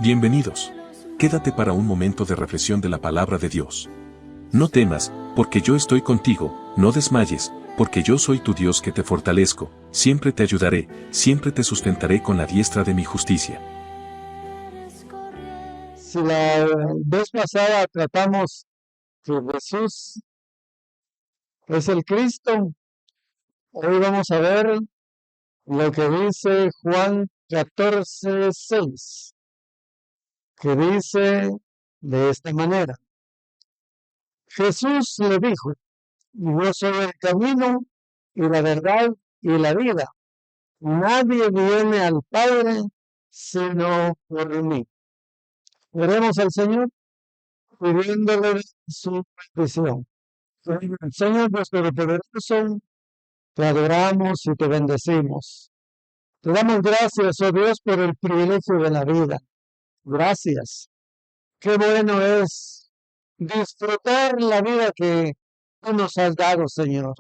Bienvenidos. Quédate para un momento de reflexión de la palabra de Dios. No temas, porque yo estoy contigo, no desmayes, porque yo soy tu Dios que te fortalezco, siempre te ayudaré, siempre te sustentaré con la diestra de mi justicia. Si la vez pasada tratamos que Jesús es el Cristo, hoy vamos a ver lo que dice Juan 14:6, que dice de esta manera: Jesús le dijo, yo soy el camino y la verdad y la vida. Nadie viene al Padre sino por mí. Oremos al Señor pidiéndole su bendición. Señor nuestro poderoso, te adoramos y te bendecimos. Te damos gracias, oh Dios, por el privilegio de la vida. Gracias. Qué bueno es disfrutar la vida que tú nos has dado, Señor.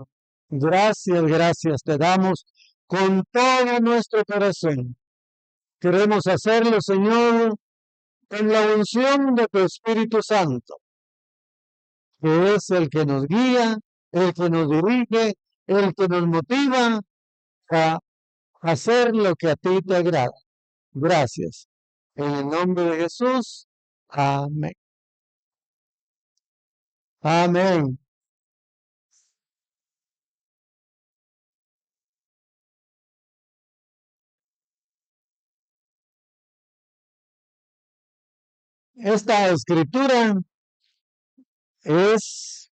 Gracias, gracias te damos con todo nuestro corazón. Queremos hacerlo, Señor, en la unción de tu Espíritu Santo, que es el que nos guía, el que nos dirige, el que nos motiva a hacer lo que a ti te agrada. Gracias. En el nombre de Jesús. Amén. Amén. Esta escritura es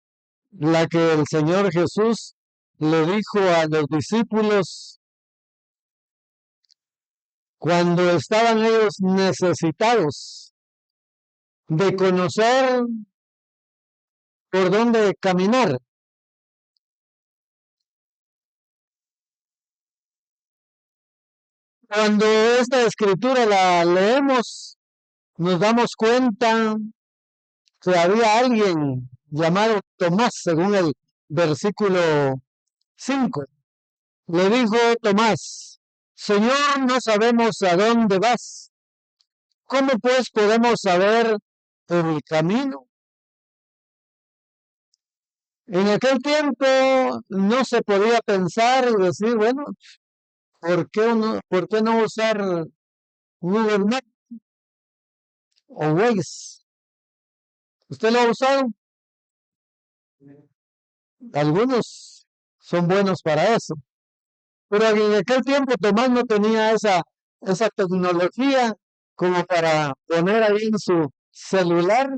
la que el Señor Jesús le dijo a los discípulos cuando estaban ellos necesitados de conocer por dónde caminar. Cuando esta escritura la leemos, nos damos cuenta que había alguien llamado Tomás, según el versículo 5. Le dijo Tomás: Señor, no sabemos a dónde vas. ¿Cómo pues podemos saber el camino? En aquel tiempo no se podía pensar y decir, bueno, ¿por qué no usar Google Maps o Waze? ¿Usted lo ha usado? Algunos son buenos para eso. Pero en aquel tiempo Tomás no tenía esa tecnología como para poner ahí en su celular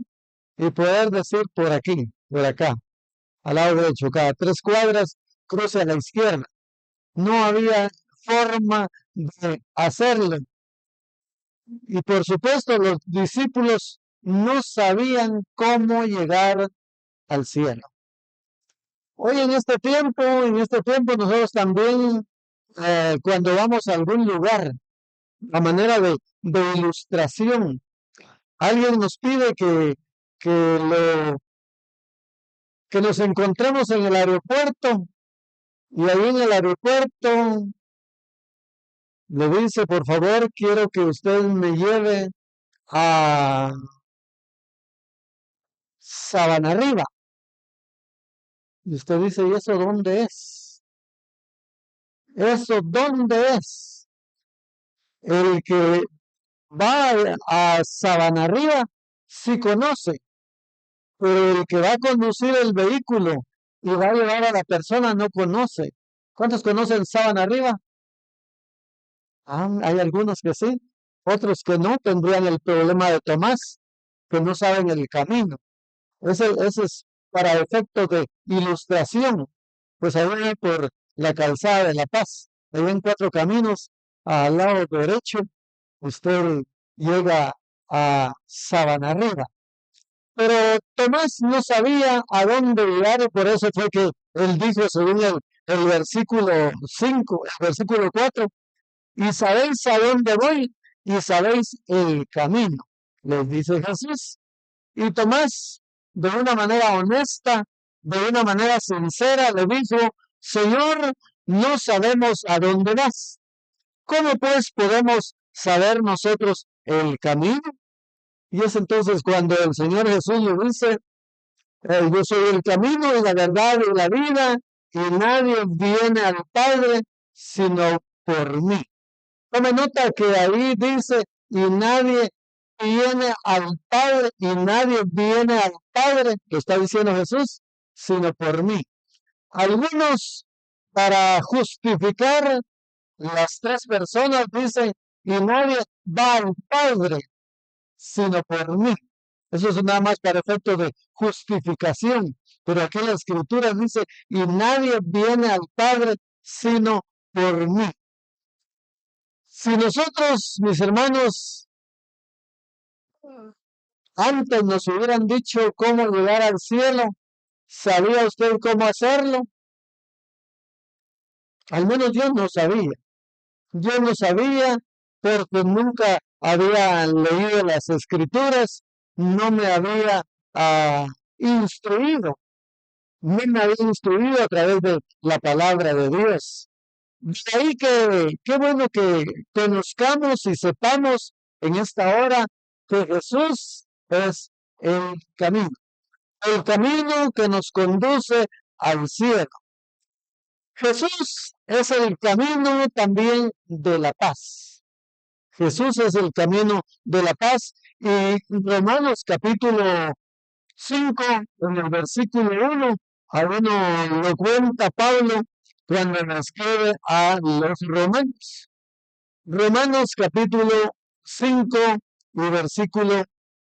y poder decir por aquí, por acá, al lado derecho, cada 3 cuadras, cruce a la izquierda. No había forma de hacerlo. Y por supuesto los discípulos no sabían cómo llegar al cielo. Hoy en este tiempo nosotros también, cuando vamos a algún lugar, a manera de ilustración, alguien nos pide que nos encontremos en el aeropuerto, y ahí en el aeropuerto le dice, por favor, quiero que usted me lleve a Sabana Arriba. Y usted dice, ¿y eso dónde es? ¿Eso dónde es? El que va a Sabana Arriba sí conoce, pero el que va a conducir el vehículo y va a llevar a la persona no conoce. ¿Cuántos conocen Sabana Arriba? Hay algunos que sí, otros que no, tendrían el problema de Tomás, que no saben el camino. Ese es para efectos de ilustración. Pues ahí por la calzada de La Paz, ahí ven 4 caminos, al lado derecho, usted llega a Sabana Arriba. Pero Tomás no sabía a dónde llegar, y por eso fue que él dijo, según el versículo 5, el versículo 4, y sabéis a dónde voy y sabéis el camino, les dice Jesús. Y Tomás, de una manera honesta, de una manera sincera, le dijo, Señor, no sabemos a dónde vas. ¿Cómo pues podemos saber nosotros el camino. Y es entonces cuando el Señor Jesús le dice, yo soy el camino y la verdad y la vida, y nadie viene al Padre sino por mí. Tome nota que ahí dice, y nadie viene al Padre, y nadie viene al Padre, lo está diciendo Jesús, sino por mí. Algunos, para justificar las tres personas, dicen, y nadie va al Padre, sino por mí. Eso es nada más para efecto de justificación. Pero aquí la Escritura dice, y nadie viene al Padre, sino por mí. Si nosotros, mis hermanos, antes nos hubieran dicho cómo llegar al cielo, ¿sabía usted cómo hacerlo? Al menos yo no sabía. Yo no sabía porque nunca había leído las Escrituras, no me había instruido, no me había instruido a través de la palabra de Dios. De ahí que qué bueno que conozcamos y sepamos en esta hora que Jesús es el camino que nos conduce al cielo. Jesús es el camino también de la paz. Jesús es el camino de la paz. Y Romanos capítulo 5, en el versículo 1, bueno, lo cuenta Pablo cuando le escribe a los romanos. Romanos capítulo 5 y versículo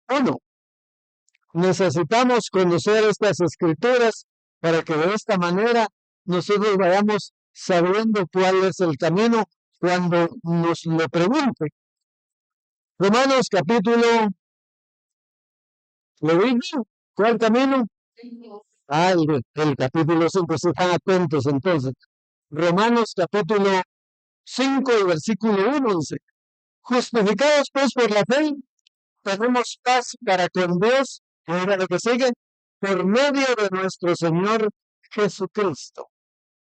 1. Necesitamos conocer estas escrituras para que de esta manera nosotros vayamos sabiendo cuál es el camino cuando nos lo pregunte. Romanos capítulo, ¿lo digo? ¿Cuál camino? El capítulo 5, si están atentos entonces. Romanos capítulo 5 y versículo 1 dice, justificados pues por la fe, tenemos paz para con Dios, ahora lo que sigue, por medio de nuestro Señor Jesucristo.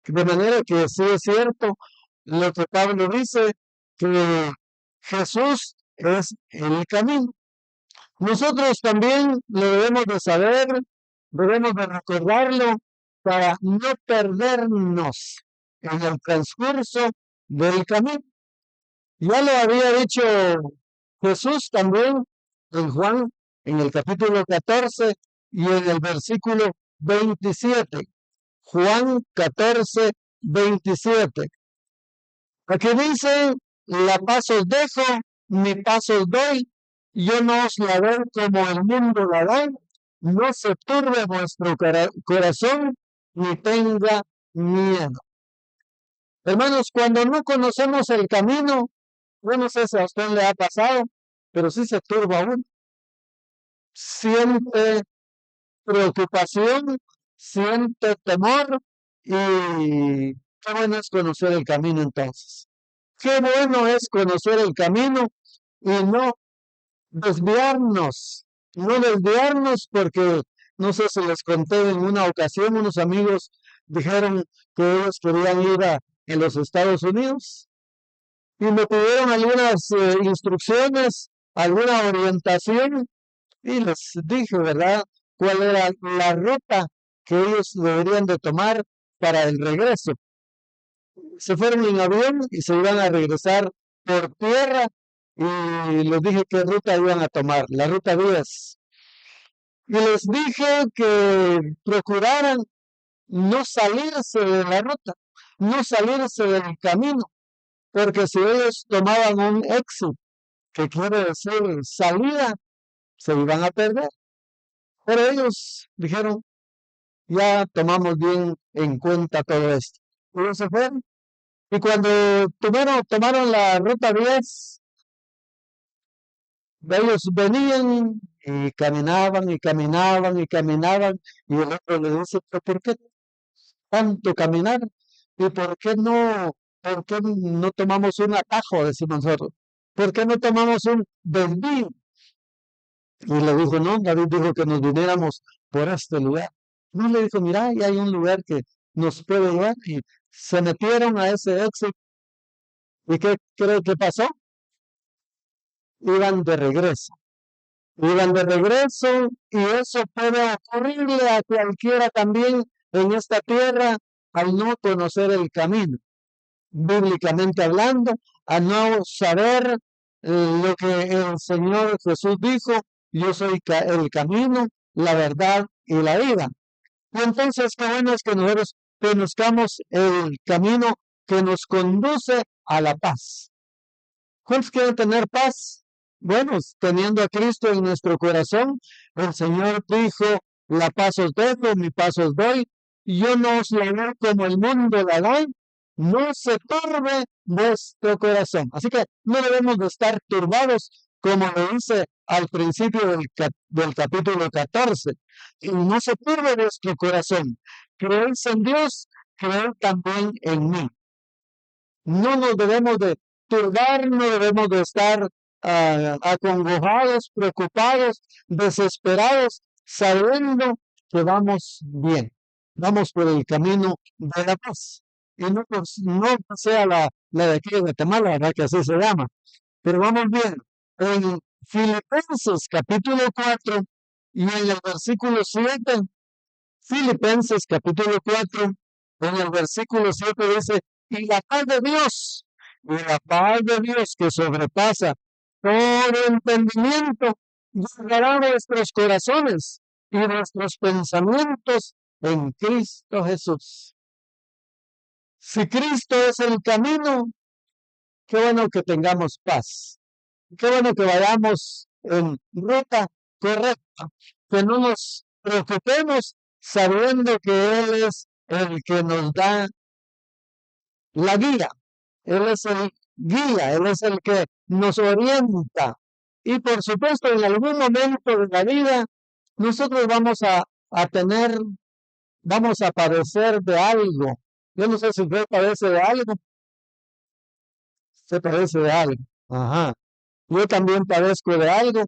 De manera que sí es cierto lo que Pablo dice, que Jesús es el camino. Nosotros también lo debemos de saber, debemos de recordarlo para no perdernos en el transcurso del camino. Ya lo había dicho Jesús también en Juan, en el capítulo 14 y en el versículo 27. Juan 14, 27. Aquí dice, la paz os dejo, mi paz os doy, yo no os la doy como el mundo la da, no se turbe vuestro corazón, ni tenga miedo. Hermanos, cuando no conocemos el camino, yo no sé si a usted le ha pasado, pero sí se turba uno. Siente preocupación, siente temor y qué bueno es conocer el camino entonces. Qué bueno es conocer el camino y no desviarnos, porque no sé si les conté en una ocasión, unos amigos dijeron que ellos querían ir a los Estados Unidos y me pidieron algunas instrucciones, alguna orientación y les dije, ¿verdad?, cuál era la ruta que ellos deberían de tomar para el regreso. Se fueron en avión y se iban a regresar por tierra y les dije qué ruta iban a tomar, la ruta 10. Y les dije que procuraran no salirse de la ruta, no salirse del camino, porque si ellos tomaban un exit, que quiere decir salida, se iban a perder. Pero ellos dijeron, ya tomamos bien en cuenta todo esto. Y ellos se fueron. Y cuando tomaron la ruta 10, ellos venían y caminaban y caminaban y caminaban. Y el otro le dice, ¿pero por qué tanto caminar? ¿Y por qué no tomamos un atajo? Decimos nosotros. ¿Por qué no tomamos un desvío? Y le dijo, no, David dijo que nos viniéramos por este lugar. No, le dijo, mira, y hay un lugar que nos puede llevar. Y se metieron a ese éxito. ¿Y qué cree que pasó? iban de regreso. Iban de regreso y eso puede ocurrirle a cualquiera también en esta tierra al no conocer el camino, bíblicamente hablando, a no saber lo que el Señor Jesús dijo: yo soy el camino, la verdad y la vida. Y entonces, qué bueno es que nosotros conozcamos el camino que nos conduce a la paz. ¿Cuántos quieren tener paz? Bueno, teniendo a Cristo en nuestro corazón, el Señor dijo: la paz os dejo, mi paz os doy, y yo no os la doy como el mundo la da. No se turbe vuestro corazón. Así que no debemos de estar turbados, como lo dice al principio del capítulo 14. Y no se turbe vuestro corazón. Creéis en Dios, creed también en mí. No nos debemos de turbar, no debemos de estar acongojados, preocupados, desesperados, sabiendo que vamos bien, vamos por el camino de la paz. Y no sea la de aquí de Guatemala, ¿verdad? Que así se llama, pero vamos bien. En Filipenses capítulo 4 y en el versículo 7, Filipenses capítulo 4, en el versículo 7 dice: y la paz de Dios que sobrepasa todo entendimiento, guardará nuestros corazones y nuestros pensamientos en Cristo Jesús. Si Cristo es el camino, qué bueno que tengamos paz. Qué bueno que vayamos en ruta correcta, que no nos preocupemos sabiendo que Él es el que nos da la guía. Él es el guía, Él es el que nos orienta. Y por supuesto, en algún momento de la vida, nosotros vamos a padecer de algo. Yo no sé si usted padece de algo. Se padece de algo. Ajá. Yo también padezco de algo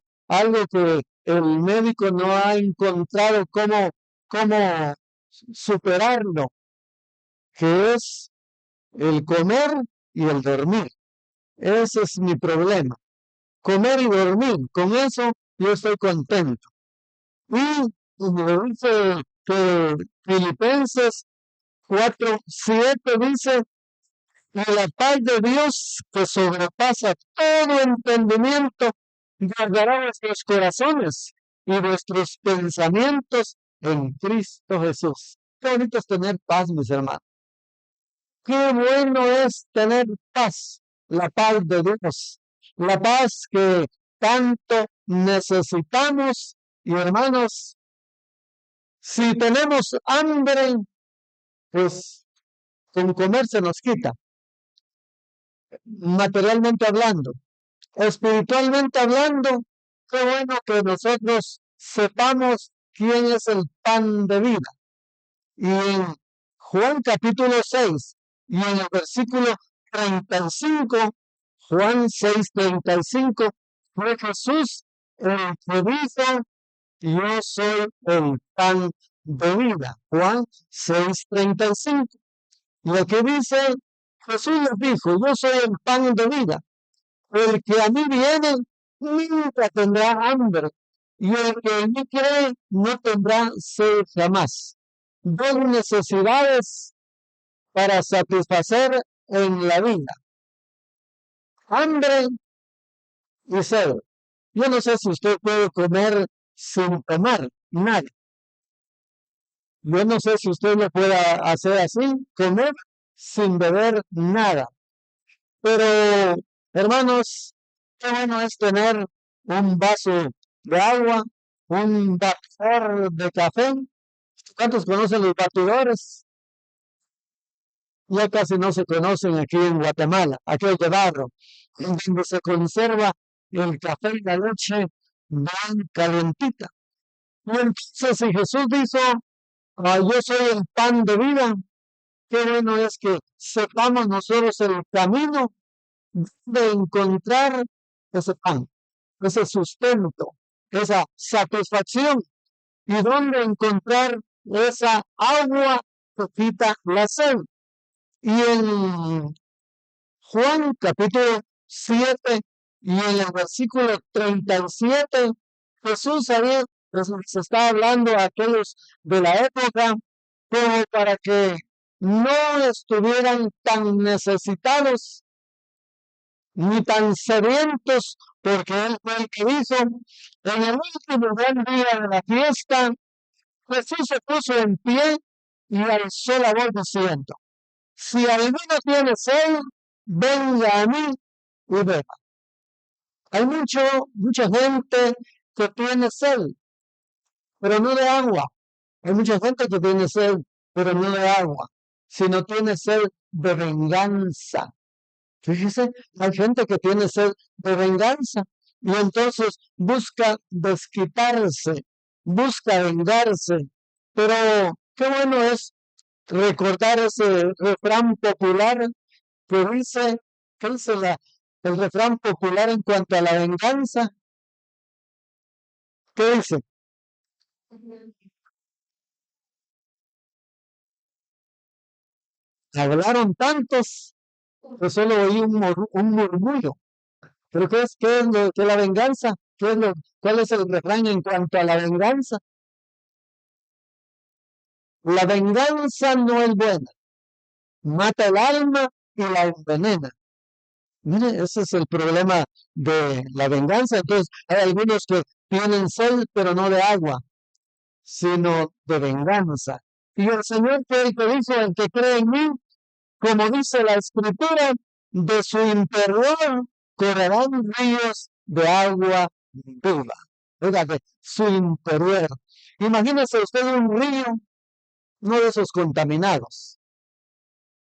que el médico no ha encontrado cómo superarlo, que es el comer y el dormir. Ese es mi problema. Comer y dormir. Con eso yo estoy contento. Y me dice que Filipenses 4:7 dice: y la paz de Dios que sobrepasa todo entendimiento guardará vuestros corazones y vuestros pensamientos en Cristo Jesús. Qué bonito es tener paz, mis hermanos. Qué bueno es tener paz, la paz de Dios, la paz que tanto necesitamos. Y hermanos, si tenemos hambre, pues con comer se nos quita, materialmente hablando. Espiritualmente hablando, qué bueno que nosotros sepamos quién es el pan de vida. Y en Juan capítulo 6 y en el versículo 35, Juan 6:35, fue Jesús el que dijo: yo soy el pan de vida. Juan 6:35. Y aquí dice, Jesús les dijo: yo soy el pan de vida. El que a mí viene nunca tendrá hambre, y el que en mí cree no tendrá sed jamás. Dos necesidades para satisfacer en la vida: hambre y sed. Yo no sé si usted puede comer sin tomar nada. Yo no sé si usted lo puede hacer así, comer sin beber nada. Pero, hermanos, qué bueno es tener un vaso de agua, un batidor de café. ¿Cuántos conocen los batidores? Ya casi no se conocen aquí en Guatemala, aquel de barro, donde se conserva el café y la leche bien calentita. Y entonces, si Jesús dijo: yo soy el pan de vida, qué bueno es que sepamos nosotros el camino de encontrar ese pan, ese sustento, esa satisfacción, y dónde encontrar esa agua que quita la sed. Y en Juan capítulo 7 Y en el versículo 37, Jesús se está hablando a aquellos de la época como para que no estuvieran tan necesitados ni tan sedientos, porque él fue el que dijo, en el último gran día de la fiesta, Jesús se puso en pie y alzó la voz diciendo, si alguno tiene sed, venga a mí y beba. Hay mucha gente que tiene sed, pero no de agua. Hay mucha gente que tiene sed, pero no de agua, sino tiene sed de venganza. Fíjese, hay gente que tiene sed de venganza y entonces busca desquitarse, busca vengarse. Pero qué bueno es recordar ese refrán popular que dice el refrán popular en cuanto a la venganza. ¿Qué dice? Hablaron tantos que solo oí un murmullo. Pero ¿qué es lo que la venganza? ¿Cuál es el refrán en cuanto a la venganza? La venganza no es buena, mata el alma y la envenena. Mire, ese es el problema de la venganza. Entonces, hay algunos que tienen sed, pero no de agua, sino de venganza. Y el Señor fue el que dijo, el que cree en mí, como dice la Escritura, de su interior correrán ríos de agua viva. Oiga, de su interior. Imagínese usted un río, no de esos contaminados,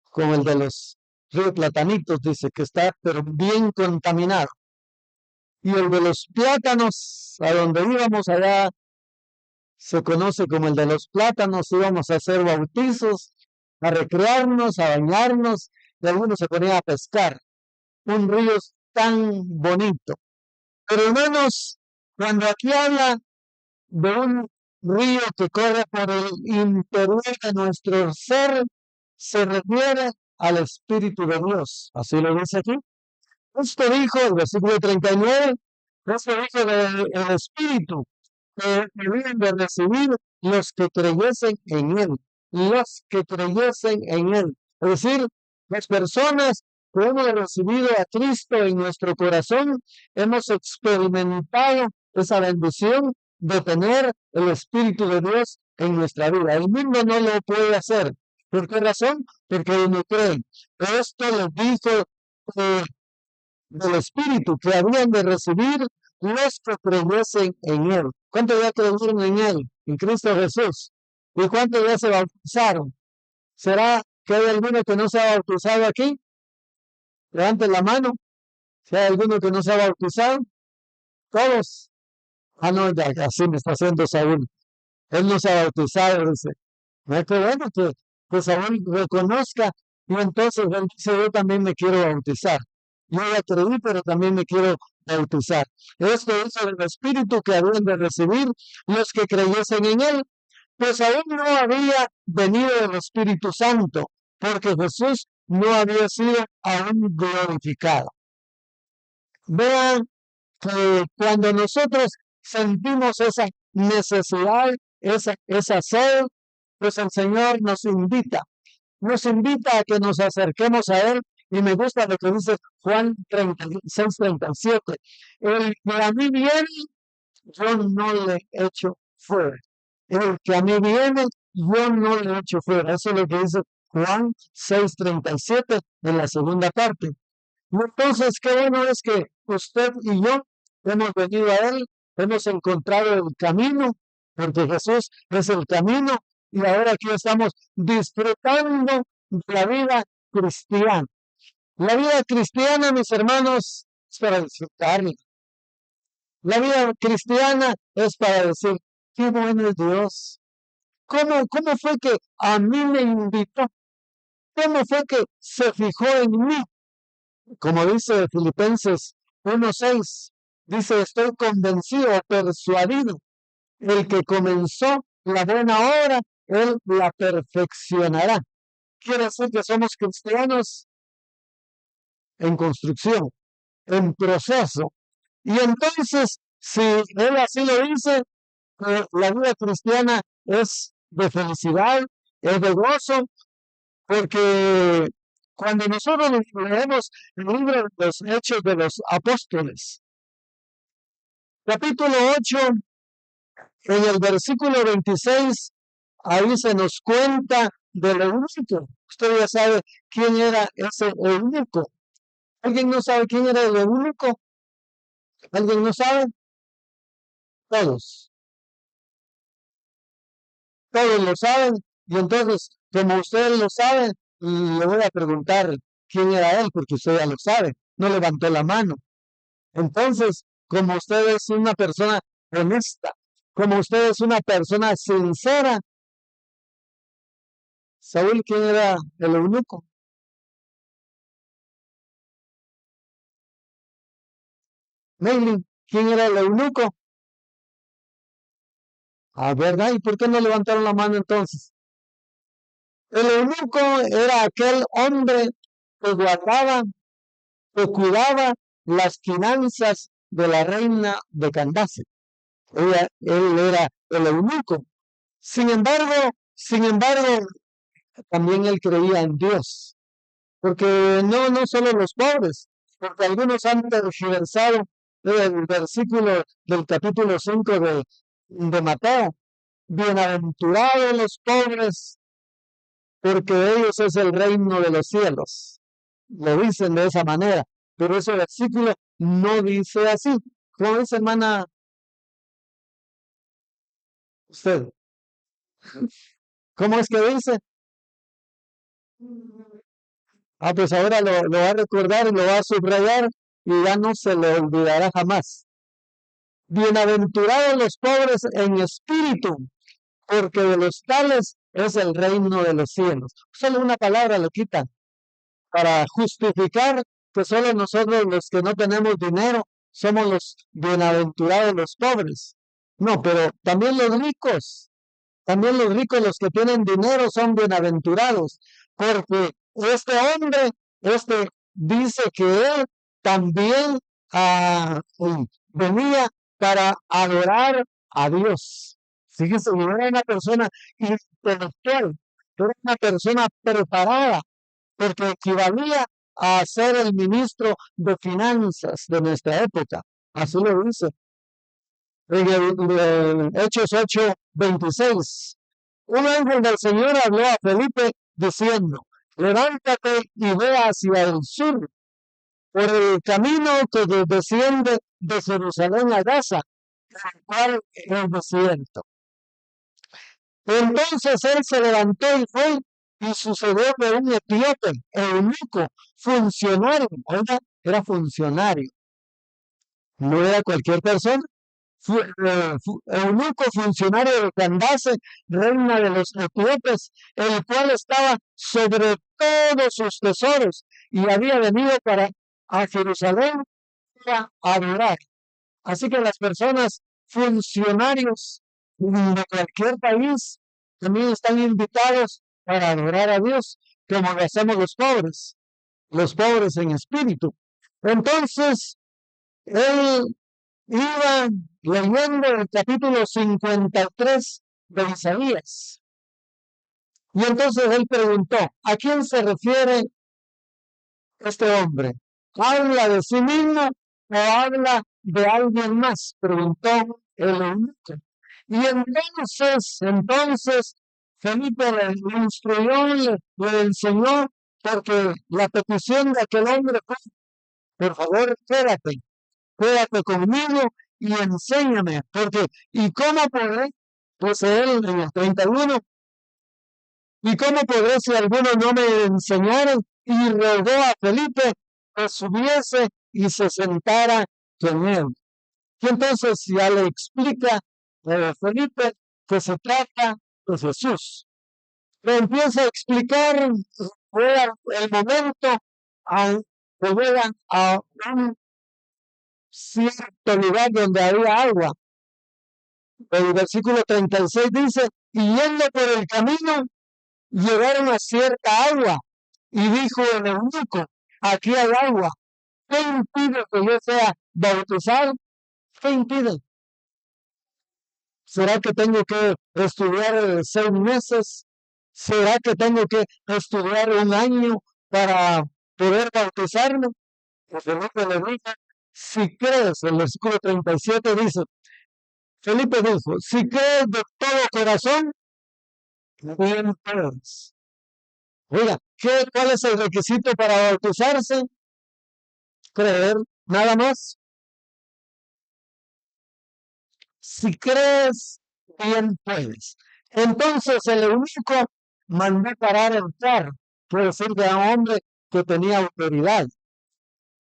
como el de los ríos Platanitos, dice que está, pero bien contaminado. Y el de los plátanos, a donde íbamos allá, se conoce como el de los plátanos, íbamos a hacer bautizos, a recrearnos, a bañarnos, y algunos se ponían a pescar. Un río tan bonito. Pero hermanos, cuando aquí habla de un río que corre por el interior de nuestro ser, se refiere al Espíritu de Dios. Así lo dice aquí. Esto dijo el versículo 39, esto dijo del Espíritu que deben de recibir los que creyesen en Él, los que creyesen en Él. Es decir, las personas que hemos recibido a Cristo en nuestro corazón, hemos experimentado esa bendición de tener el Espíritu de Dios en nuestra vida. El mundo no lo puede hacer. ¿Por qué razón? Porque ellos no creen. Esto lo dijo del Espíritu que habían de recibir los que creyesen en Él. ¿Cuántos ya creyeron en Él? En Cristo Jesús. ¿Y cuántos ya se bautizaron? ¿Será que hay alguno que no se ha bautizado aquí? Levanten la mano. Si hay alguno que no se ha bautizado, todos. Ah, no, ya, así me está haciendo Saúl. Él no se ha bautizado, dice. No es que bueno que Saúl reconozca y entonces él dice, yo también me quiero bautizar. Yo ya creí, pero también me quiero bautizar. Esto es el Espíritu que habían de recibir los que creyesen en Él, pues aún no había venido el Espíritu Santo, porque Jesús no había sido aún glorificado. Vean que cuando nosotros sentimos esa necesidad, esa sed, pues el Señor nos invita a que nos acerquemos a Él. Y me gusta lo que dice Juan 36:37. El que a mí viene, yo no le echo fuera. El que a mí viene, yo no le echo fuera. Eso es lo que dice Juan 6:37 en la segunda parte. Y entonces, qué bueno es que usted y yo hemos venido a Él, hemos encontrado el camino, porque Jesús es el camino, y ahora aquí estamos disfrutando de la vida cristiana. La vida cristiana, mis hermanos, es para disfrutarla. La vida cristiana es para decir, qué bueno es Dios. ¿Cómo fue que a mí me invitó? ¿Cómo fue que se fijó en mí? Como dice Filipenses 1:6, dice, estoy convencido, persuadido, el que comenzó la buena obra, él la perfeccionará. Quiere decir que somos cristianos en construcción. en proceso. Y entonces, si él así lo dice, la vida cristiana es de felicidad, es de gozo, porque cuando nosotros leemos el libro de los Hechos de los Apóstoles, capítulo 8, en el versículo 26, ahí se nos cuenta del eunuco. Usted ya sabe quién era ese eunuco. ¿Alguien no sabe quién era el eunuco? ¿Alguien no sabe? Todos. Todos lo saben. Y entonces, como ustedes lo saben, le voy a preguntar quién era él, porque usted ya lo sabe. No levantó la mano. Entonces, como usted es una persona honesta, como usted es una persona sincera, Saúl, ¿quién era el eunuco? Meili, ¿quién era el eunuco? Ah, ¿verdad? ¿Y por qué no levantaron la mano entonces? El eunuco era aquel hombre que guardaba, que cuidaba las finanzas de la reina de Candace. Él era el eunuco. Sin embargo, también él creía en Dios. Porque no solo los pobres, porque algunos han tergiversado el versículo del capítulo 5 de Mateo. Bienaventurados los pobres, porque de ellos es el reino de los cielos. Lo dicen de esa manera, pero ese versículo no dice así. ¿Cómo dice, hermana? Usted, ¿cómo es que dice? Ah, pues ahora lo va a recordar y lo va a subrayar y ya no se le olvidará jamás. Bienaventurados los pobres en espíritu, porque de los tales es el reino de los cielos. Solo una palabra le quitan para justificar que solo nosotros los que no tenemos dinero somos los bienaventurados los pobres. No, pero también los ricos, los que tienen dinero son bienaventurados, porque este hombre, dice que él también venía para adorar a Dios. Fíjese, no era una persona intelectual, era una persona preparada, porque equivalía a ser el ministro de finanzas de nuestra época. Así lo dice en Hechos 8:26. Un ángel del Señor habló a Felipe diciendo: levántate y ve hacia el sur, por el camino que desciende de Jerusalén a Gaza, el cual es desierto. Entonces él se levantó y fue, y sucedió que un etíope, eunuco, funcionario, oiga, era funcionario, no era cualquier persona, eunuco funcionario de Candace, reina de los etíopes, el cual estaba sobre todos sus tesoros y había venido a Jerusalén para adorar. Así que las personas, funcionarios de cualquier país, también están invitados para adorar a Dios, como lo hacemos los pobres en espíritu. Entonces, él iba leyendo el capítulo 53 de Isaías. Y entonces él preguntó: ¿a quién se refiere este hombre? ¿Habla de sí mismo o habla de alguien más? Preguntó el eunuco. Y entonces Felipe le instruyó, le enseñó, porque la petición de aquel hombre fue: por favor, quédate conmigo y enséñame, porque, ¿y cómo podré? Pues él en el 31, ¿y cómo podré si alguno no me enseñara? Y rogó a Felipe que subiese y se sentara con él. Y entonces ya le explica a Felipe que se trata de Jesús. Le empieza a explicar, fue el momento que llegan a un cierto lugar donde había agua. El versículo 36 dice: y yendo por el camino, llegaron a cierta agua, y dijo el eunuco: aquí hay agua, ¿Qué impide que yo sea bautizado? ¿Qué impide? ¿Será que tengo que estudiar 6 meses? ¿Será que tengo que estudiar 1 año para poder bautizarme? Y Felipe le dijo, si crees, el versículo 37 dice, Felipe dijo, si crees de todo corazón, bien puedes. Oiga, ¿cuál es el requisito para bautizarse? Creer, nada más. Si crees, bien puedes. Entonces el eunuco mandó parar el carro, por decir de un hombre que tenía autoridad.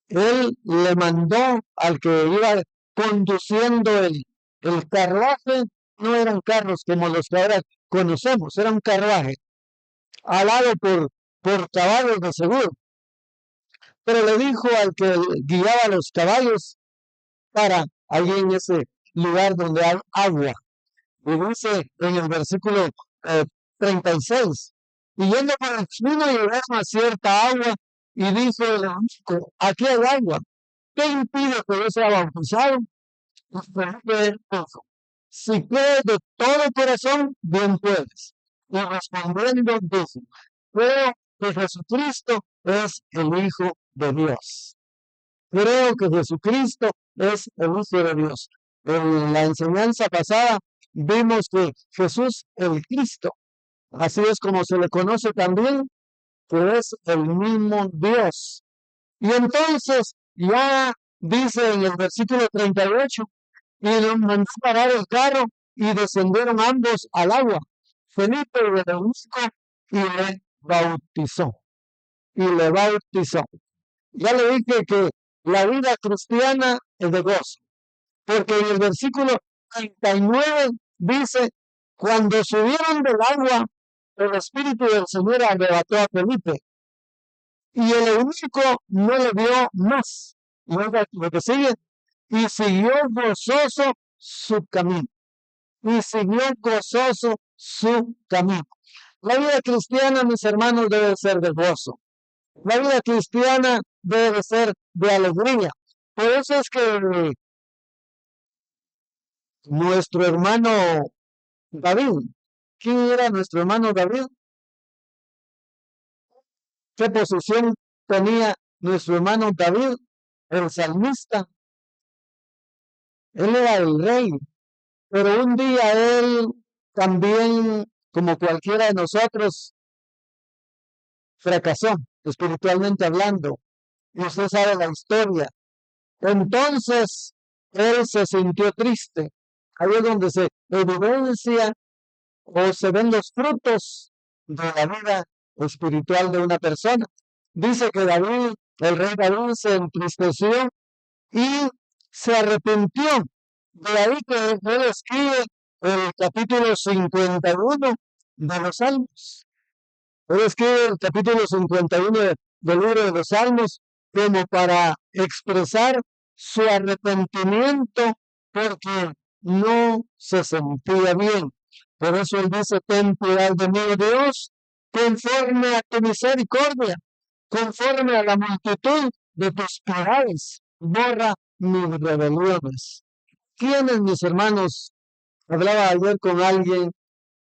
Él le mandó al que iba conduciendo el carruaje, no eran carros como los que ahora conocemos, era un carruaje, alado por caballos de seguro. Pero le dijo al que guiaba los caballos, para allí en ese lugar donde hay agua. Y dice en el versículo 36, y yendo por el camino llegaron a cierta agua, y dijo el eunuco, aquí hay agua, ¿qué impide que yo sea bautizado? Y Felipe dijo, si crees de todo corazón, bien puedes. Y respondiendo dijo, creo que Jesucristo es el Hijo de Dios. Creo que Jesucristo es el Hijo de Dios. En la enseñanza pasada vimos que Jesús, el Cristo, así es como se le conoce también, que es el mismo Dios. Y entonces ya dice en el versículo 38, y lo mandó parar el carro y descendieron ambos al agua, Felipe y el eunuco, y le bautizó. Y le bautizó. Ya le dije que la vida cristiana es de gozo, porque en el versículo 39 dice, cuando subieron del agua, el Espíritu del Señor arrebató a Felipe, y el eunuco no le vio más. Y oiga lo que sigue, y siguió gozoso su camino. Y siguió gozoso su camino. La vida cristiana, mis hermanos, debe ser de gozo. La vida cristiana debe ser de alegría. Por eso es que nuestro hermano David, ¿quién era nuestro hermano David? ¿Qué posición tenía nuestro hermano David, el salmista? Él era el rey, pero un día él también, como cualquiera de nosotros, fracasó, espiritualmente hablando. Y usted sabe la historia. Entonces, él se sintió triste. Ahí es donde se evidencia o se ven los frutos de la vida espiritual de una persona. Dice que David, el rey David, se entristeció y se arrepintió. De ahí que él escribe el capítulo 51 de los Salmos. Él escribe el capítulo 51 del libro de los Salmos como para expresar su arrepentimiento porque no se sentía bien. Por eso él dice, ten piedad de mí, Dios, conforme a tu misericordia, conforme a la multitud de tus piedades, borra mis rebeliones. ¿Quiénes, mis hermanos? Hablaba ayer con alguien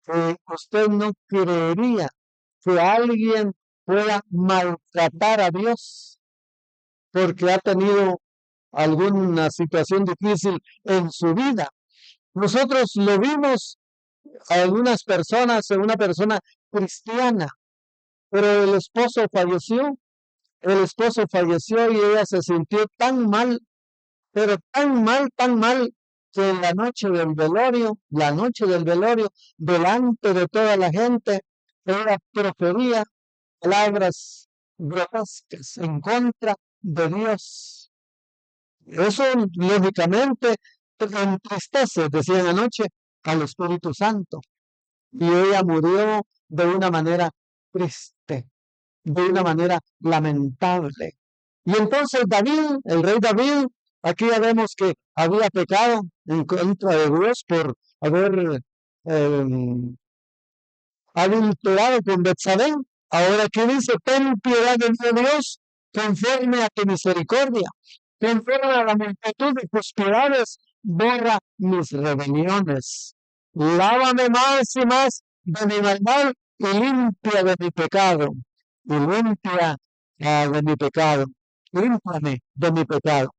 que usted no creería que alguien pueda maltratar a Dios porque ha tenido alguna situación difícil en su vida. Nosotros lo vimos a algunas personas, en una persona cristiana, pero el esposo falleció y ella se sintió tan mal, pero tan mal, que en la noche del velorio, delante de toda la gente, ella profería palabras grotescas en contra de Dios. Eso lógicamente entristece, decían anoche, al Espíritu Santo. Y ella murió de una manera triste, de una manera lamentable. Y entonces David, el rey David, aquí ya vemos que había pecado en contra de Dios por haber adulterado con Betsabé. Ahora aquí dice, ten piedad de Dios, conforme a tu misericordia, conforme a la multitud de tus piedades, borra mis rebeliones. Lávame más y más de mi maldad y limpia de mi pecado. Y limpia de mi pecado. Límpiame de mi pecado.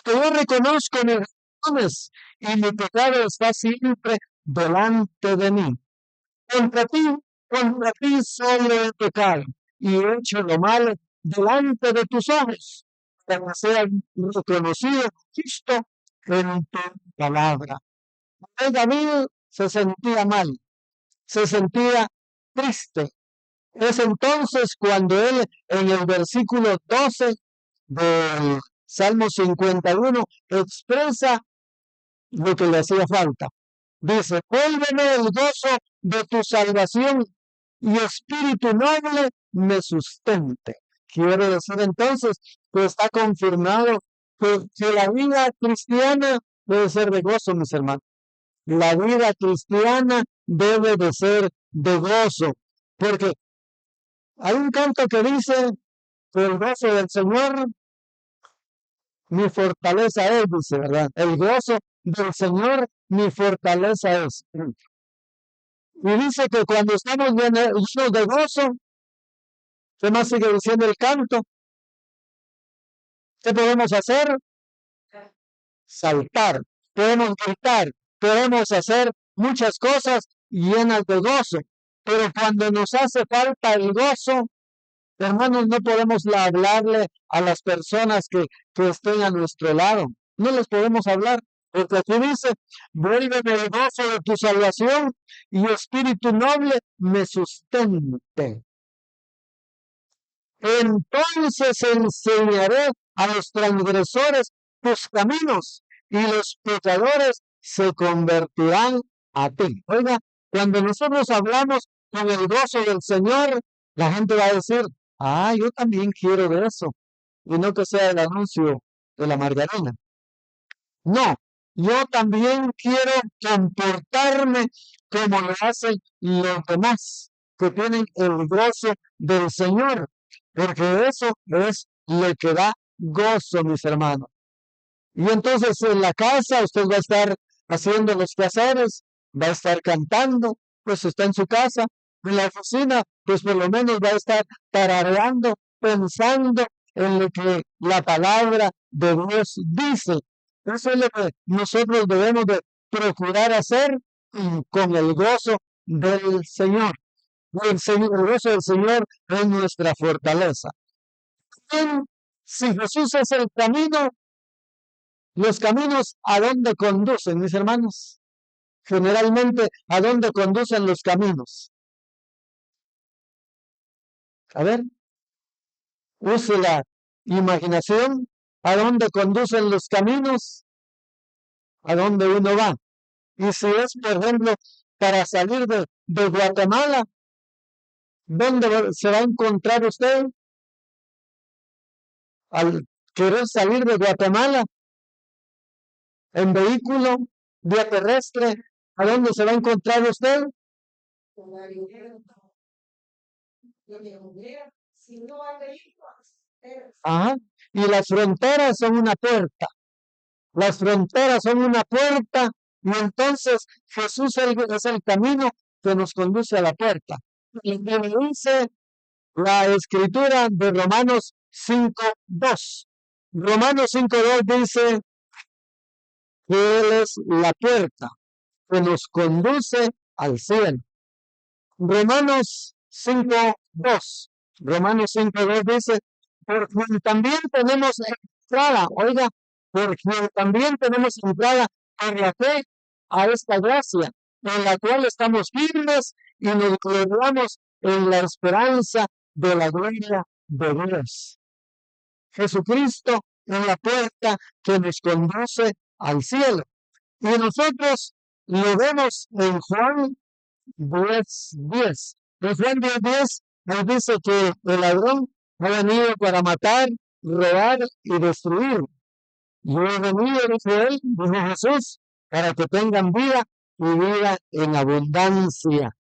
Porque yo reconozco mis rebeliones y mi pecado está siempre delante de mí. Contra ti solo he pecado y he hecho lo malo delante de tus ojos, para que sea reconocido justo en tu palabra. David se sentía mal, se sentía triste. Es entonces cuando él, en el versículo 12 del Salmo 51, expresa lo que le hacía falta. Dice: vuélveme el gozo de tu salvación y espíritu noble me sustente. Quiere decir entonces que está confirmado que la vida cristiana debe ser de gozo, mis hermanos. La vida cristiana debe de ser de gozo, porque hay un canto que dice que el gozo del Señor mi fortaleza es, dice, ¿verdad? El gozo del Señor mi fortaleza es. Y dice que cuando estamos llenos de gozo, ¿qué más sigue diciendo el canto? ¿Qué podemos hacer? Saltar, podemos gritar, podemos hacer muchas cosas llenas de gozo. Pero cuando nos hace falta el gozo, hermanos, no podemos hablarle a las personas que estén a nuestro lado. No les podemos hablar. Porque aquí dice: vuélveme el gozo de tu salvación y espíritu noble me sustente. Entonces enseñaré a los transgresores tus caminos y los pecadores se convertirán a ti. Oiga, cuando nosotros hablamos con el gozo del Señor, la gente va a decir: yo también quiero de eso. Y no que sea el anuncio de la margarina. No, yo también quiero comportarme como lo hacen los demás, que tienen el gozo del Señor, porque eso es lo que da gozo, mis hermanos. Y entonces en la casa usted va a estar haciendo los quehaceres, va a estar cantando, pues está en su casa. En la oficina, pues por lo menos va a estar tarareando, pensando en lo que la palabra de Dios dice. Eso es lo que nosotros debemos de procurar hacer con el gozo del Señor. El gozo del Señor es nuestra fortaleza. Si Jesús es el camino, los caminos, ¿a dónde conducen, mis hermanos? Generalmente, ¿a dónde conducen los caminos? A ver, use la imaginación. ¿A dónde conducen los caminos? ¿A dónde uno va? Y si es, por ejemplo, para salir de Guatemala, ¿dónde se va a encontrar usted al querer salir de Guatemala? En vehículo, vía terrestre, ¿a dónde se va a encontrar usted? Y las fronteras son una puerta. Las fronteras son una puerta, y entonces Jesús es el camino que nos conduce a la puerta. Y dice la escritura de Romanos 5:2. Romanos 5:2 dice que Él es la puerta que nos conduce al cielo. Romanos 5:2. Romanos 5:2 dice: por quien también tenemos entrada, oiga, por quien también tenemos entrada por la fe a esta gracia, en la cual estamos firmes y nos gloriamos en la esperanza de la gloria de Dios. Jesucristo es la puerta que nos conduce al cielo. Y nosotros lo vemos en Juan 10:10. En Juan 10:10 nos dice que el ladrón ha venido para matar, robar y destruir. Yo he venido, dice él, dijo Jesús, para que tengan vida y vida en abundancia.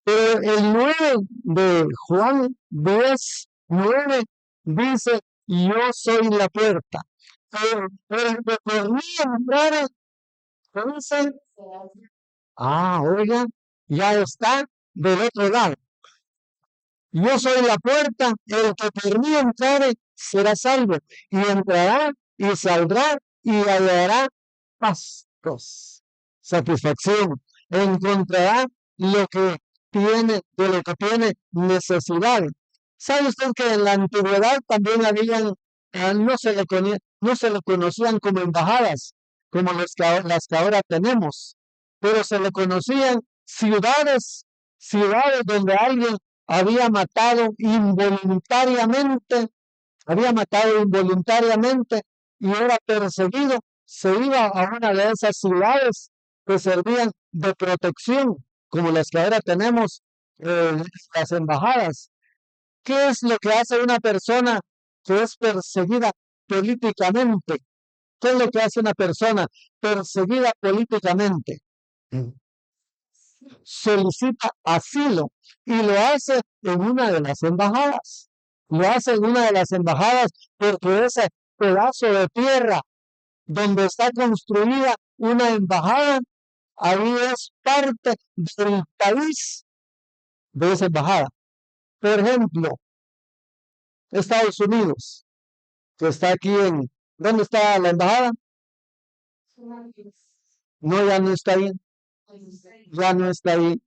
Pero el 9 de Juan 10:9 dice, yo soy la puerta. El que por mí entrare, dice, oiga, ya está del otro lado. Yo soy la puerta, el que por mí entrare será salvo, y entrará y saldrá y hallará pastos, satisfacción, encontrará lo que tiene, de lo que tiene necesidad. ¿Sabe usted que en la antigüedad también habían, no se le conocían como embajadas, como las que ahora tenemos, pero se le conocían ciudades donde alguien había matado involuntariamente y era perseguido, se iba a una de esas ciudades que servían de protección, como las que ahora tenemos, las embajadas. ¿Qué es lo que hace una persona que es perseguida políticamente? ¿Qué es lo que hace una persona perseguida políticamente? Solicita asilo y lo hace en una de las embajadas. Lo hace en una de las embajadas porque ese pedazo de tierra donde está construida una embajada, ahí es parte del país de esa embajada. Por ejemplo, Estados Unidos, que está aquí ¿dónde está la embajada? No, ya no está ahí. Ya no está ahí.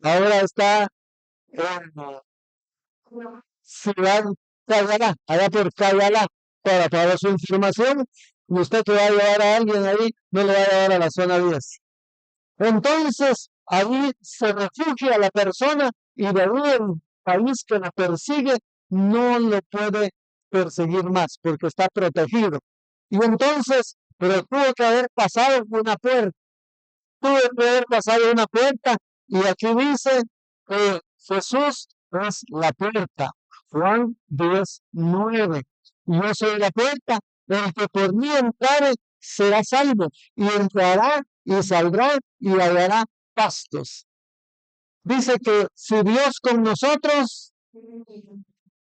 Ahora está en Ciudad Cayala, allá por Cayala, para su información. Usted que va a llevar a alguien ahí, no le va a llevar a la zona 10. Entonces, allí se refugia la persona y de ahí el país que la persigue no lo puede perseguir más porque está protegido. Y entonces, pero tuvo que haber pasado una puerta. Tuvo que haber pasado una puerta y aquí dice que Jesús es la puerta. Juan 10:9. Yo soy la puerta, el que por mí entrare será salvo, y entrará y saldrá y hallará pastos. Dice que si Dios con nosotros,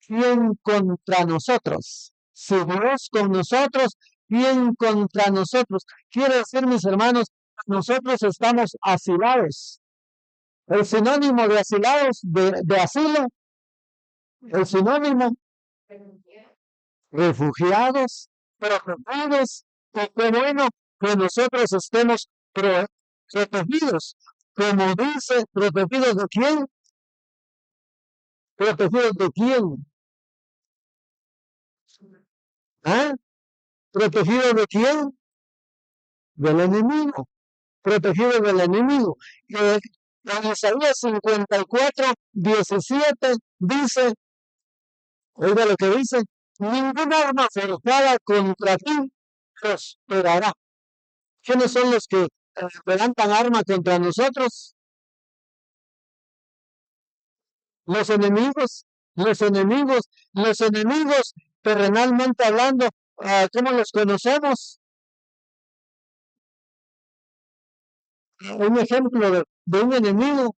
¿quién contra nosotros? Si Dios con nosotros, ¿quién contra nosotros? Quiere decir, mis hermanos, nosotros estamos asilados. El sinónimo de asilados, de asilo, el sinónimo, refugiados, protegidos, y qué bueno que nosotros estemos protegidos. Como dice, ¿protegidos de quién? ¿Protegidos de quién? ¿Ah? ¿Protegidos de quién? Del enemigo. Protegidos del enemigo. En Isaías 54:17 dice, oiga lo que dice, ningún arma forjada contra ti prosperará. ¿Quiénes son los que levantan arma contra nosotros? Los enemigos, terrenalmente hablando, ¿cómo los conocemos? Un ejemplo de un enemigo,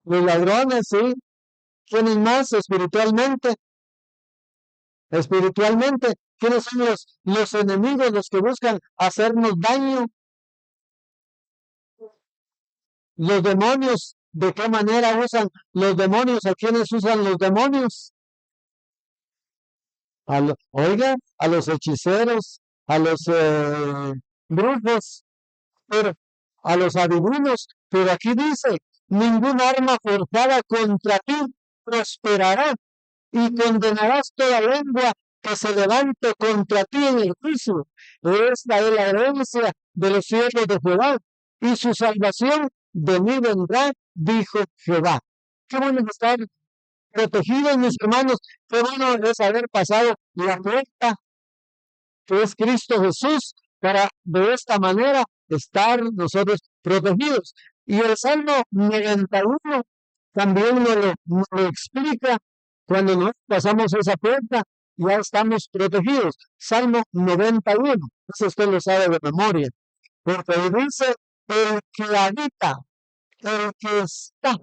los ladrones, ¿sí? ¿Quiénes más espiritualmente? Espiritualmente, ¿quiénes son los enemigos, los que buscan hacernos daño? Los demonios, ¿de qué manera usan los demonios? ¿A quiénes usan los demonios? Oiga, a los hechiceros, a los brujos, pero a los adivinos, pero aquí dice, ningún arma forjada contra ti prosperará, y condenarás toda lengua que se levante contra ti en el juicio. Esta es la herencia de los siervos de Jehová, y su salvación de mí vendrá, dijo Jehová. Qué bueno estar protegidos, mis hermanos. Qué bueno es haber pasado la puerta que es Cristo Jesús, para de esta manera estar nosotros protegidos. Y el Salmo 91 también nos lo explica. Cuando nos pasamos esa puerta, ya estamos protegidos. Salmo 91, eso usted lo sabe de memoria. Porque dice, el que habita, el que está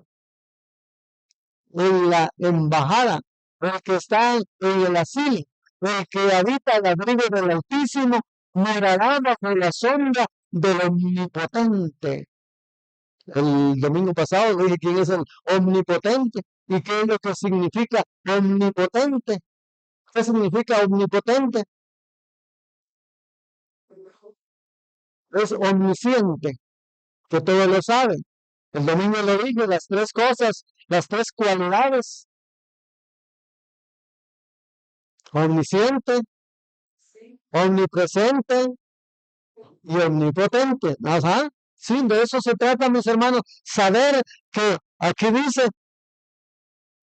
en la embajada el que está en el asilo, el que habita al abrigo del Altísimo, morará bajo la sombra del Omnipotente. El domingo pasado dije quién es el Omnipotente y qué es lo que significa omnipotente. ¿Qué significa omnipotente? Es omnisciente, que todo lo sabe. El domingo lo dije, las tres cosas, las tres cualidades. Omnisciente, omnipresente y omnipotente. Ajá. Sí, de eso se trata, mis hermanos. Saber que aquí dice,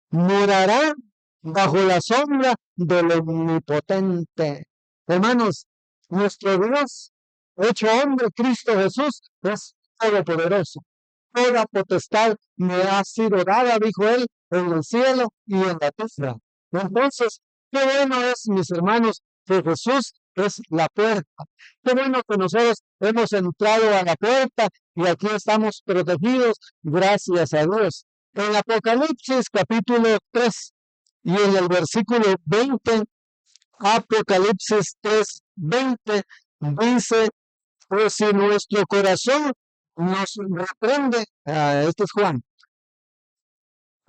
morará bajo la sombra del Omnipotente. Hermanos, nuestro Dios, hecho hombre, Cristo Jesús, es todopoderoso. Toda potestad me ha sido dada, dijo él, en el cielo y en la tierra. Entonces, qué bueno es, mis hermanos, que Jesús es la puerta. Qué bueno que nosotros hemos entrado a la puerta y aquí estamos protegidos, gracias a Dios. En Apocalipsis capítulo 3 y en el versículo 20, Apocalipsis 3, 20, dice, pues si nuestro corazón nos reprende, este es Juan.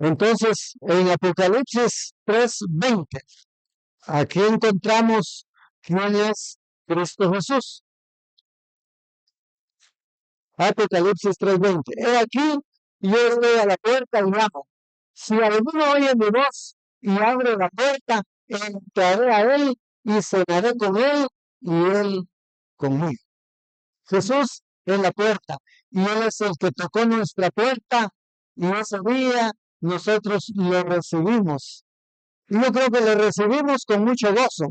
Entonces, en Apocalipsis 3, 20, aquí encontramos quién es Cristo Jesús. Apocalipsis 3:20. He aquí, yo estoy a la puerta y llamo. Si alguno oye mi voz y abre la puerta, entraré a él y cenaré con él y él conmigo. Jesús en la puerta y él es el que tocó nuestra puerta y ese día nosotros lo recibimos. Y yo creo que lo recibimos con mucho gozo,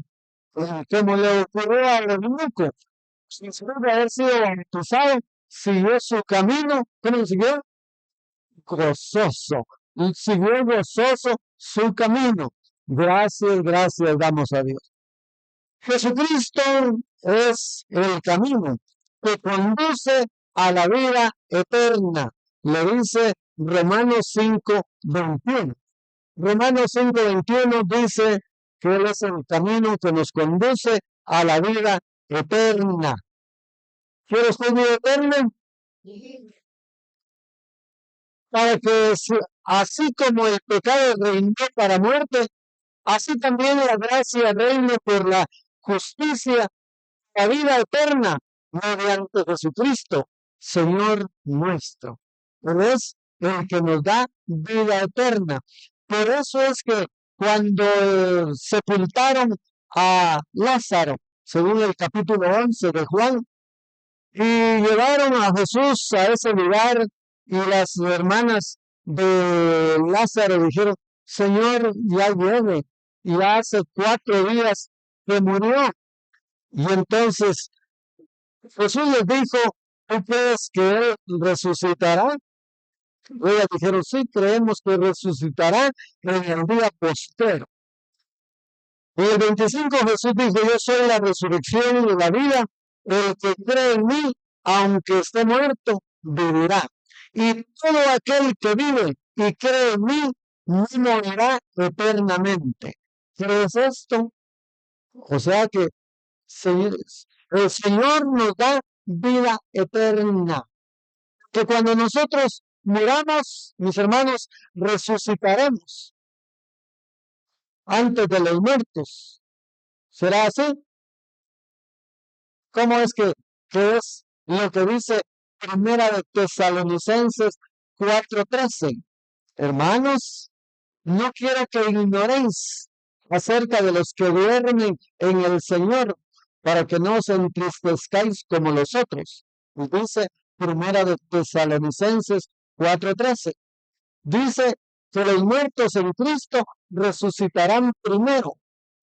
como le ocurrió al eunuco. Después de haber sido bautizado, siguió su camino. ¿Cómo siguió? Gozoso. Y siguió gozoso su camino. Gracias, gracias damos a Dios. Jesucristo es el camino que conduce a la vida eterna. Le dice Romanos 5:21. Romanos 5:21 dice que Él es el camino que nos conduce a la vida eterna. ¿Quieres tu vida eterna? Para que así como el pecado reinó para muerte, así también la gracia reine por la justicia, la vida eterna, mediante Jesucristo, Señor nuestro. Él es el que nos da vida eterna. Por eso es que cuando sepultaron a Lázaro, según el capítulo 11 de Juan, y llevaron a Jesús a ese lugar y las hermanas de Lázaro dijeron, Señor, ya viene, y hace 4 días que murió. Y entonces Jesús les dijo, ¿tú crees que Él resucitará? Ellas dijeron, sí, creemos que resucitará en el día postrero. Y el 25 Jesús dijo, yo soy la resurrección y la vida, el que cree en mí, aunque esté muerto, vivirá. Y todo aquel que vive y cree en mí, no morirá eternamente. ¿Crees esto? O sea que el Señor nos da vida eterna. Que cuando nosotros muramos, mis hermanos, resucitaremos antes de los muertos. ¿Será así? ¿Cómo es que es lo que dice Primera de Tesalonicenses 4:13? Hermanos, no quiero que ignoréis acerca de los que duermen en el Señor, para que no os entristezcáis como los otros. Y dice Primera de Tesalonicenses 4:13. Dice que los muertos en Cristo resucitarán primero.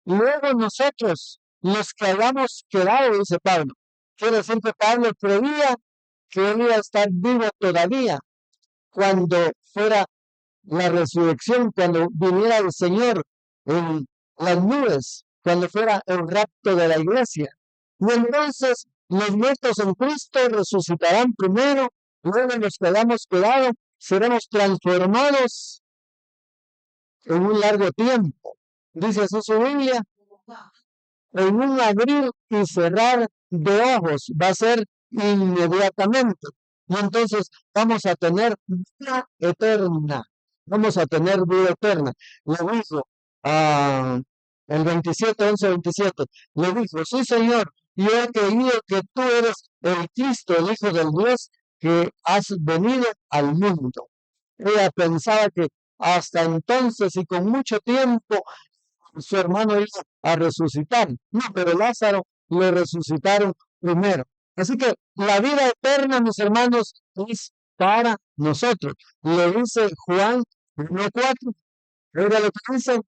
Luego nosotros, los que hayamos quedado, dice Pablo. Quiere decir que Pablo creía que él iba a estar vivo todavía cuando fuera la resurrección, cuando viniera el Señor en las nubes, cuando fuera el rapto de la iglesia. Y entonces los muertos en Cristo resucitarán primero, luego los que hayamos quedado seremos transformados en un largo tiempo. Dice así su Biblia, en un abrir y cerrar de ojos, va a ser inmediatamente. Y entonces vamos a tener vida eterna. Vamos a tener vida eterna. Le dijo el 27, 11, 27, le dijo, sí Señor, yo he creído que tú eres el Cristo, el Hijo del Dios, que has venido al mundo. Ella pensaba que hasta entonces y con mucho tiempo su hermano iba a resucitar. No, pero Lázaro lo resucitaron primero. Así que la vida eterna, mis hermanos, es para nosotros. Le dice Juan 1:4. Era lo que dice,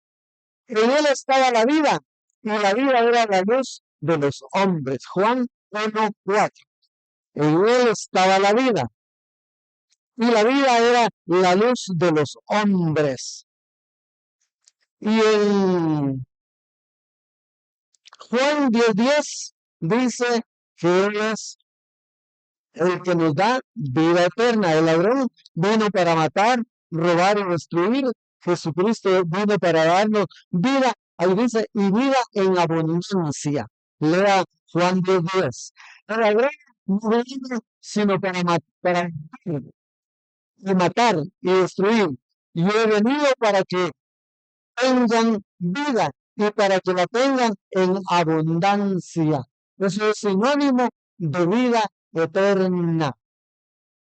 en él estaba la vida, y la vida era la luz de los hombres. Juan 1:4. En él estaba la vida, y la vida era la luz de los hombres. Y en Juan 10:10 dice que Él es el que nos da vida eterna. El ladrón vino para matar, robar y destruir. Jesucristo vino para darnos vida. Ahí dice, y vida en abundancia. Lea Juan 10:10. El ladrón no vino sino para matar y destruir. Yo he venido para que tengan vida y para que la tengan en abundancia. Eso es sinónimo de vida eterna.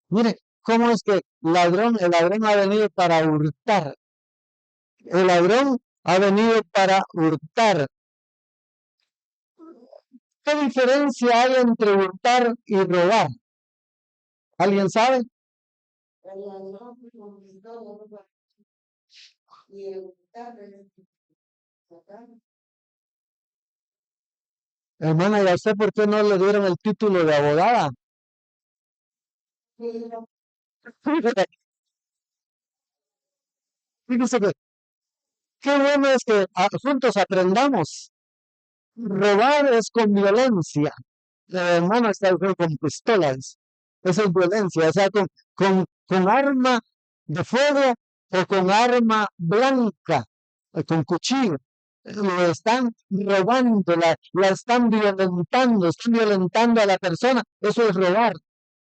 Mire, ¿cómo es que el ladrón ha venido para hurtar? El ladrón ha venido para hurtar. ¿Qué diferencia hay entre hurtar y robar? ¿Alguien sabe? Hermana, ya sé por qué no le dieron el título de abogada. Fíjese que qué bueno es que juntos aprendamos. Robar es con violencia. La hermana está con pistolas. Eso es violencia. O sea, con arma de fuego o con arma blanca, con cuchillo. Lo están robando, la están violentando a la persona. Eso es robar.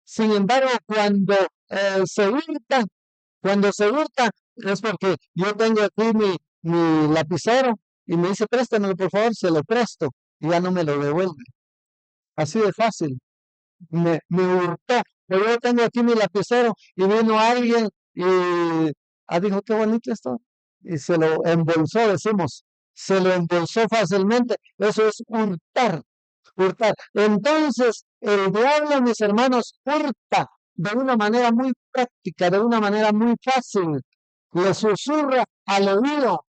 Sin embargo, cuando se hurta, es porque yo tengo aquí mi lapicero y me dice, préstamelo por favor, se lo presto y ya no me lo devuelve. Así de fácil. Me hurtó. Pero yo tengo aquí mi lapicero y vino alguien y dijo, qué bonito esto. Y se lo embolsó, decimos. Se lo embolsó fácilmente. Eso es hurtar. Hurtar. Entonces, el diablo, mis hermanos, hurta de una manera muy práctica, de una manera muy fácil. Le susurra al oído,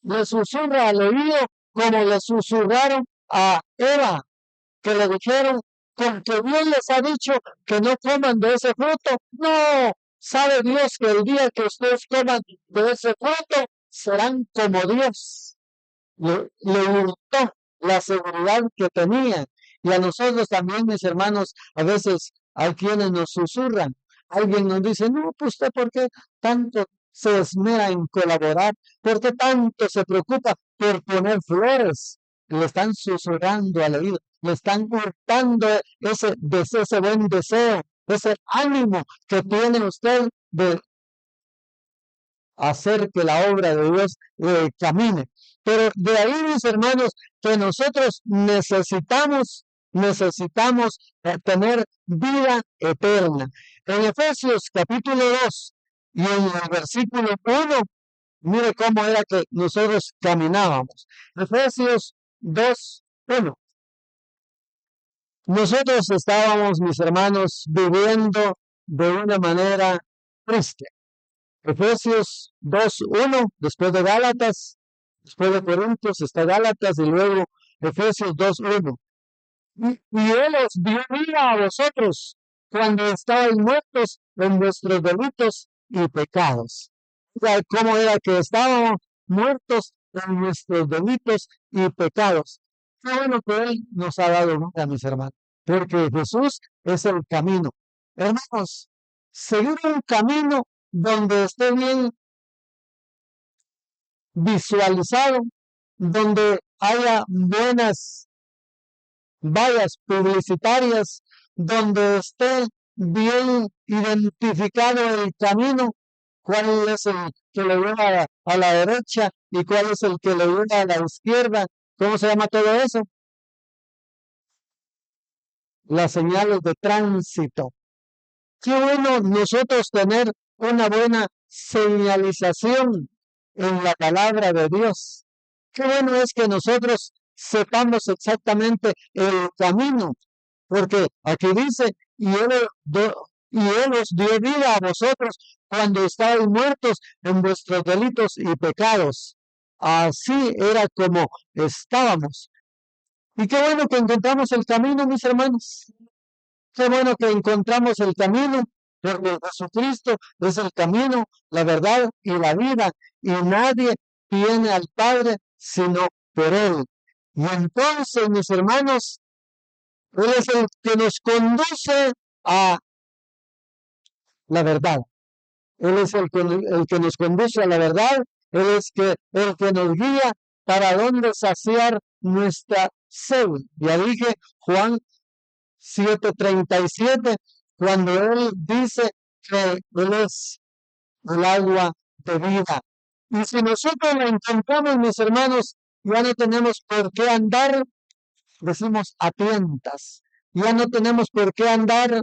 le susurra al oído como le susurraron a Eva, que le dijeron, porque Dios les ha dicho que no coman de ese fruto. No, sabe Dios que el día que ustedes coman de ese fruto, serán como Dios. Le hurtó la seguridad que tenían. Y a nosotros también, mis hermanos, a veces hay quienes nos susurran. Alguien nos dice, no, pues usted, ¿por qué tanto se esmera en colaborar? ¿Por qué tanto se preocupa por poner flores? Le están susurrando al oído, le están hurtando ese buen deseo, ese ánimo que tiene usted de hacer que la obra de Dios camine. Pero de ahí, mis hermanos, que nosotros necesitamos tener vida eterna. En Efesios capítulo 2 y en el versículo 1, mire cómo era que nosotros caminábamos. Efesios 2:1. Nosotros estábamos, mis hermanos, viviendo de una manera triste. Efesios 2:1, después de Gálatas, después de Corintios está Gálatas y luego Efesios 2:1. Y Él os dio vida a vosotros cuando estabais muertos en vuestros delitos y pecados. O sea, ¿cómo era que estábamos muertos en nuestros delitos y pecados? Qué bueno que Él nos ha dado vida, mis hermanos, porque Jesús es el camino. Hermanos, seguir un camino donde esté bien visualizado, donde haya buenas vallas publicitarias, donde esté bien identificado el camino, cuál es el que le lleva a la derecha y cuál es el que le lleva a la izquierda. ¿Cómo se llama todo eso? Las señales de tránsito. Qué bueno nosotros tener una buena señalización en la palabra de Dios. Qué bueno es que nosotros sepamos exactamente el camino, porque aquí dice, y él os dio vida a vosotros cuando estabais muertos en vuestros delitos y pecados. Así era como estábamos. Y qué bueno que encontramos el camino, mis hermanos. Qué bueno que encontramos el camino, porque Jesucristo es el camino, la verdad y la vida, y nadie viene al Padre sino por Él. Y entonces, mis hermanos, Él es el que nos conduce a la verdad. Él es el que nos conduce a la verdad. Él es el que nos guía para dónde saciar nuestra sed. Ya dije, Juan 7:37, cuando Él dice que Él es el agua de vida. Y si nosotros la encontramos, mis hermanos, ya no tenemos por qué andar, decimos, a tientas. Ya no tenemos por qué andar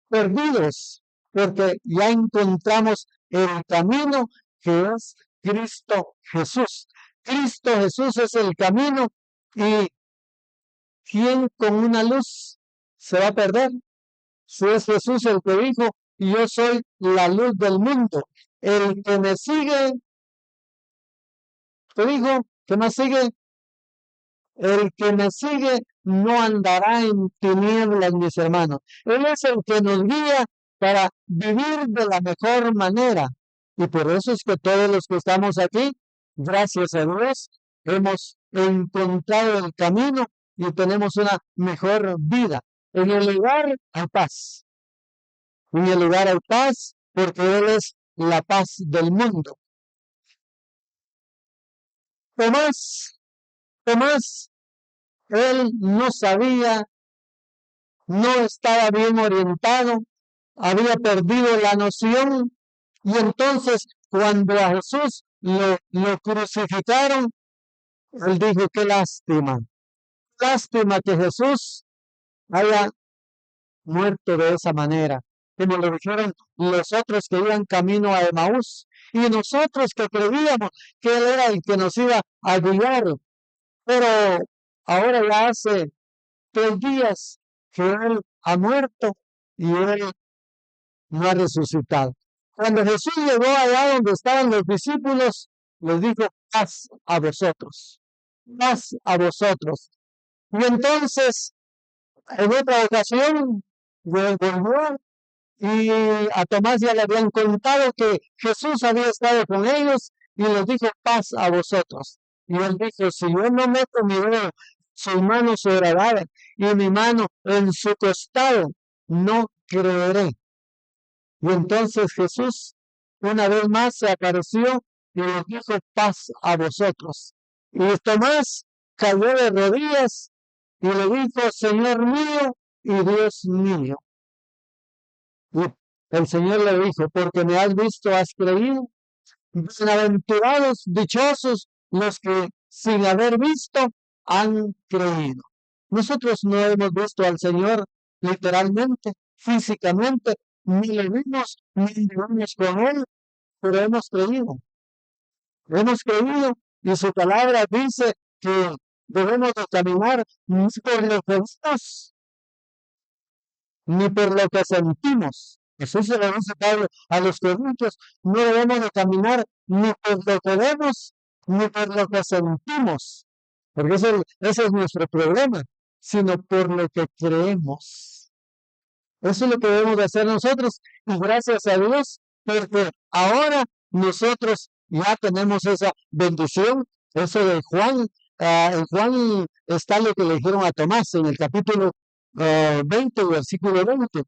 perdidos, porque ya encontramos el camino que es Cristo Jesús. Cristo Jesús es el camino, y ¿quién con una luz se va a perder? Si es Jesús el que dijo, yo soy la luz del mundo. El que me sigue, te digo, ¿qué más sigue? El que me sigue no andará en tinieblas, mis hermanos. Él es el que nos guía para vivir de la mejor manera. Y por eso es que todos los que estamos aquí, gracias a Dios, hemos encontrado el camino y tenemos una mejor vida. En el lugar hay paz. En el lugar hay paz, porque Él es la paz del mundo. Tomás, él no sabía, no estaba bien orientado, había perdido la noción, y entonces cuando a Jesús lo crucificaron, él dijo, qué lástima que Jesús haya muerto de esa manera, como lo dijeron los otros que iban camino a Emaús, y nosotros que creíamos que Él era el que nos iba a guiar. Pero ahora ya hace 3 días que Él ha muerto y Él no ha resucitado. Cuando Jesús llegó allá donde estaban los discípulos, les dijo, paz a vosotros, paz a vosotros. Y entonces, en otra ocasión, volvió, y a Tomás ya le habían contado que Jesús había estado con ellos y les dijo, paz a vosotros. Y él dijo, si yo no meto mi dedo, su mano horadada y mi mano en su costado, no creeré. Y entonces Jesús una vez más se apareció y les dijo, paz a vosotros. Y Tomás cayó de rodillas y le dijo, Señor mío y Dios mío. Y el Señor le dijo, porque me has visto, has creído. Bienaventurados, dichosos los que sin haber visto han creído. Nosotros no hemos visto al Señor literalmente, físicamente, ni le vimos, ni vivimos con Él, pero hemos creído. Hemos creído, y su palabra dice que debemos de caminar no por lo que vemos, ni por lo que sentimos. Jesús se lo dice Pablo a los corintios, no debemos de caminar ni por lo que vemos, ni por lo que sentimos, porque ese es nuestro problema, sino por lo que creemos. Eso es lo que debemos de hacer nosotros, y gracias a Dios, porque ahora nosotros ya tenemos esa bendición. Eso de Juan, en Juan está lo que le dijeron a Tomás en el capítulo 20, versículo 20.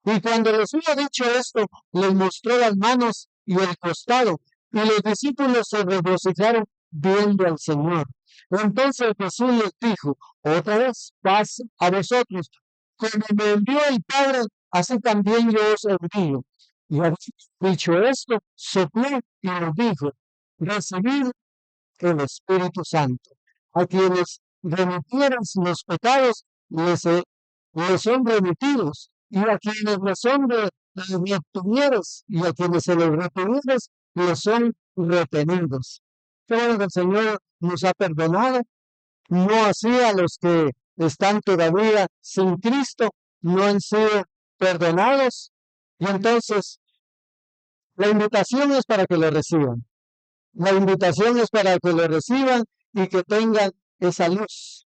Y cuando les había dicho esto, les mostró las manos y el costado. Y los discípulos se regocijaron viendo al Señor. Entonces Jesús les dijo, otra vez, paz a vosotros. Como me envió el Padre, así también yo os envío. Y habiendo dicho esto, sopló y nos dijo, recibid el Espíritu Santo. A quienes remitieran los pecados, les son remitidos. Y a quienes les son retuvieres, y a quienes se les retuvieres, les son retenidos. Pero el Señor nos ha perdonado, no así a los que están todavía sin Cristo, no han sido perdonados. Y entonces, la invitación es para que lo reciban. La invitación es para que lo reciban y que tengan esa luz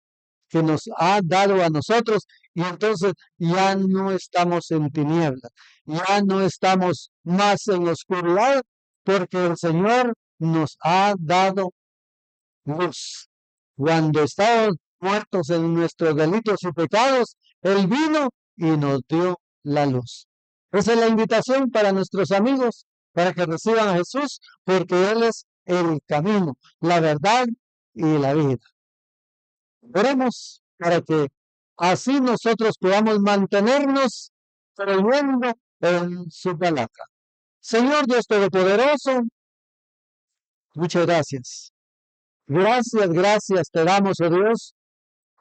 que nos ha dado a nosotros. Y entonces ya no estamos en tinieblas, ya no estamos más en oscuridad, porque el Señor nos ha dado luz. Cuando estábamos muertos en nuestros delitos y pecados, Él vino y nos dio la luz. Esa es la invitación para nuestros amigos, para que reciban a Jesús, porque Él es el camino, la verdad y la vida. Oremos para que así nosotros podamos mantenernos creyendo en su palabra. Señor Dios Todopoderoso, muchas gracias. Gracias te damos, oh Dios,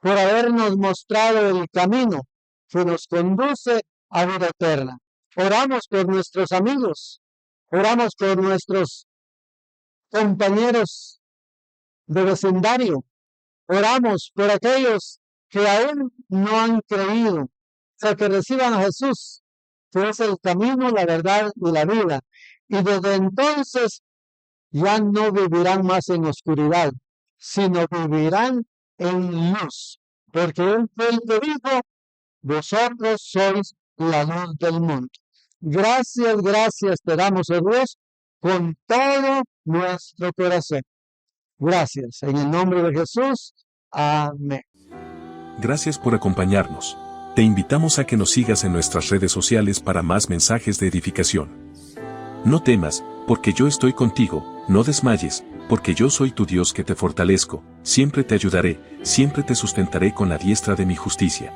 por habernos mostrado el camino que nos conduce a vida eterna. Oramos por nuestros amigos, oramos por nuestros compañeros de vecindario, oramos por aquellos que aún no han creído, o sea, que reciban a Jesús, que es el camino, la verdad y la vida. Y desde entonces ya no vivirán más en oscuridad, sino vivirán en luz, porque Él fue el que dijo, vosotros sois la luz del mundo. Gracias te damos, oh Dios, con todo nuestro corazón. Gracias, en el nombre de Jesús. Amén. Gracias por acompañarnos. Te invitamos a que nos sigas en nuestras redes sociales para más mensajes de edificación. No temas, porque yo estoy contigo, no desmayes, porque yo soy tu Dios que te fortalezco, siempre te ayudaré, siempre te sustentaré con la diestra de mi justicia.